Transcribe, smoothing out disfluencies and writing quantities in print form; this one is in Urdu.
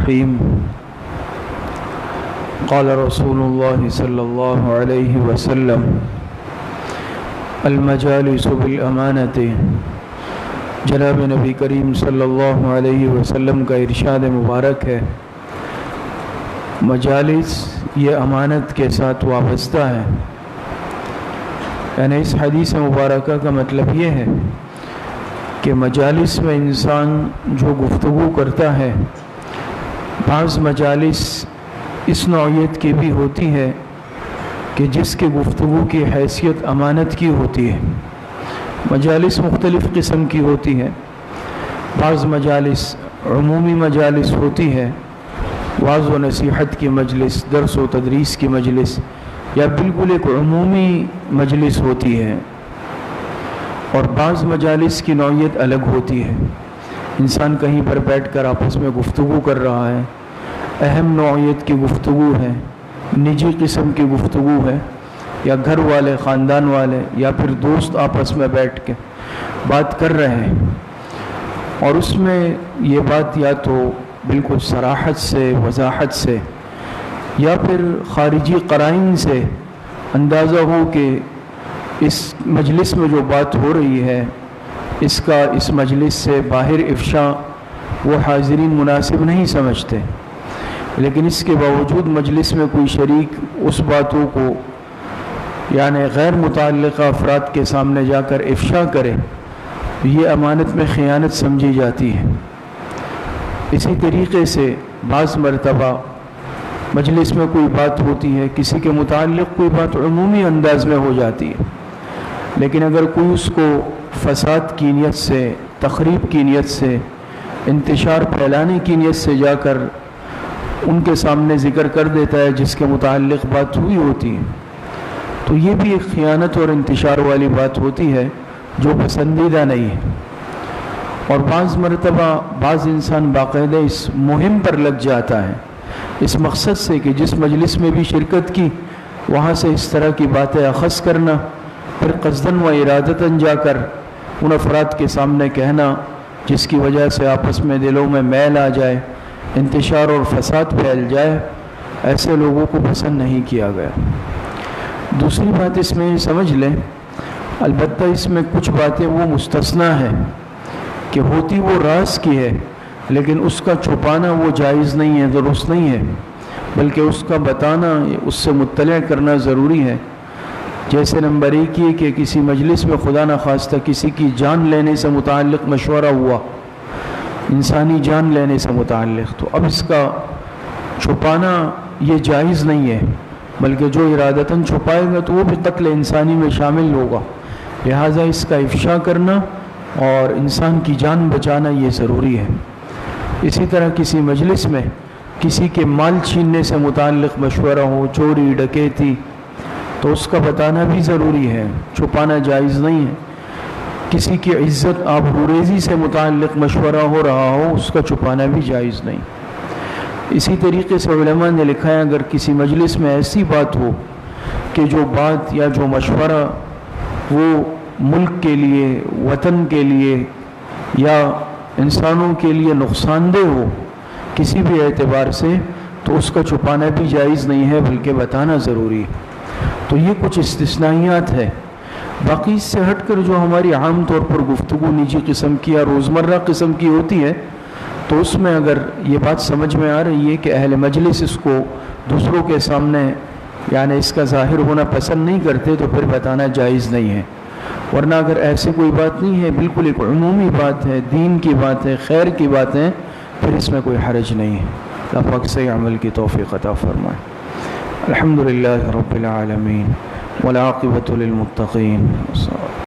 الرحیم قال رسول اللہ صلی اللہ علیہ وسلم المجالس بالامانۃ۔ جناب نبی کریم صلی اللہ علیہ وسلم کا ارشاد مبارک ہے، مجالس یہ امانت کے ساتھ وابستہ ہے۔ یعنی اس حدیث مبارکہ کا مطلب یہ ہے کہ مجالس میں انسان جو گفتگو کرتا ہے، بعض مجالس اس نوعیت کی بھی ہوتی ہے کہ جس کے گفتگو کی حیثیت امانت کی ہوتی ہے۔ مجالس مختلف قسم کی ہوتی ہے، بعض مجالس عمومی مجالس ہوتی ہے، وعظ و نصیحت کی مجلس، درس و تدریس کی مجلس، یا بالکل ایک عمومی مجلس ہوتی ہے، اور بعض مجالس کی نوعیت الگ ہوتی ہے۔ انسان کہیں پر بیٹھ کر آپس میں گفتگو کر رہا ہے، اہم نوعیت کی گفتگو ہے، نجی قسم کی گفتگو ہے، یا گھر والے، خاندان والے، یا پھر دوست آپس میں بیٹھ کے بات کر رہے ہیں، اور اس میں یہ بات یا تو بالکل صراحت سے، وضاحت سے، یا پھر خارجی قرائن سے اندازہ ہو کہ اس مجلس میں جو بات ہو رہی ہے اس مجلس سے باہر افشا وہ حاضرین مناسب نہیں سمجھتے، لیکن اس کے باوجود مجلس میں کوئی شریک اس باتوں کو یعنی غیر متعلقہ افراد کے سامنے جا کر افشا کرے، یہ امانت میں خیانت سمجھی جاتی ہے۔ اسی طریقے سے بعض مرتبہ مجلس میں کوئی بات ہوتی ہے، کسی کے متعلق کوئی بات عمومی انداز میں ہو جاتی ہے، لیکن اگر کوئی اس کو فساد کی نیت سے، تخریب کی نیت سے، انتشار پھیلانے کی نیت سے جا کر ان کے سامنے ذکر کر دیتا ہے جس کے متعلق بات ہوئی ہوتی ہے، تو یہ بھی ایک خیانت اور انتشار والی بات ہوتی ہے جو پسندیدہ نہیں ہے۔ اور بعض مرتبہ بعض انسان باقاعدہ اس مہم پر لگ جاتا ہے، اس مقصد سے کہ جس مجلس میں بھی شرکت کی وہاں سے اس طرح کی باتیں اخذ کرنا، پھر قصداً و ارادتاً جا کر ان افراد کے سامنے کہنا جس کی وجہ سے آپس میں دلوں میں میل آ جائے، انتشار اور فساد پھیل جائے، ایسے لوگوں کو پسند نہیں کیا گیا۔ دوسری بات اس میں سمجھ لیں، البتہ اس میں کچھ باتیں وہ مستثنیٰ ہیں کہ ہوتی وہ راز کی ہے، لیکن اس کا چھپانا وہ جائز نہیں ہے، درست نہیں ہے، بلکہ اس کا بتانا، اس سے مطلع کرنا ضروری ہے۔ جیسے نمبر 1 یہ کہ کسی مجلس میں خدا نخواستہ کسی کی جان لینے سے متعلق مشورہ ہوا، انسانی جان لینے سے متعلق، تو اب اس کا چھپانا یہ جائز نہیں ہے، بلکہ جو ارادتاً چھپائے گا تو وہ بھی قتل انسانی میں شامل ہوگا، لہٰذا اس کا افشا کرنا اور انسان کی جان بچانا یہ ضروری ہے۔ اسی طرح کسی مجلس میں کسی کے مال چھیننے سے متعلق مشورہ ہو، چوری، ڈکیتی، تو اس کا بتانا بھی ضروری ہے، چھپانا جائز نہیں ہے۔ کسی کی عزت آبروریزی سے متعلق مشورہ ہو رہا ہو، اس کا چھپانا بھی جائز نہیں۔ اسی طریقے سے علماء نے لکھا ہے اگر کسی مجلس میں ایسی بات ہو کہ جو بات یا جو مشورہ وہ ملک کے لیے، وطن کے لیے یا انسانوں کے لیے نقصان دہ ہو کسی بھی اعتبار سے، تو اس کا چھپانا بھی جائز نہیں ہے بلکہ بتانا ضروری ہے۔ تو یہ کچھ استثنائیات ہے۔ باقی اس سے ہٹ کر جو ہماری عام طور پر گفتگو نجی قسم کی یا روزمرہ قسم کی ہوتی ہے، تو اس میں اگر یہ بات سمجھ میں آ رہی ہے کہ اہل مجلس اس کو دوسروں کے سامنے یعنی اس کا ظاہر ہونا پسند نہیں کرتے، تو پھر بتانا جائز نہیں ہے۔ ورنہ اگر ایسی کوئی بات نہیں ہے، بالکل ایک عمومی بات ہے، دین کی بات ہے، خیر کی بات ہے، پھر اس میں کوئی حرج نہیں ہے۔ اللہ پاک سے عمل کی توفیق عطا فرمائے۔ الحمدللہ رب العالمین والعاقبۃ للمتقین۔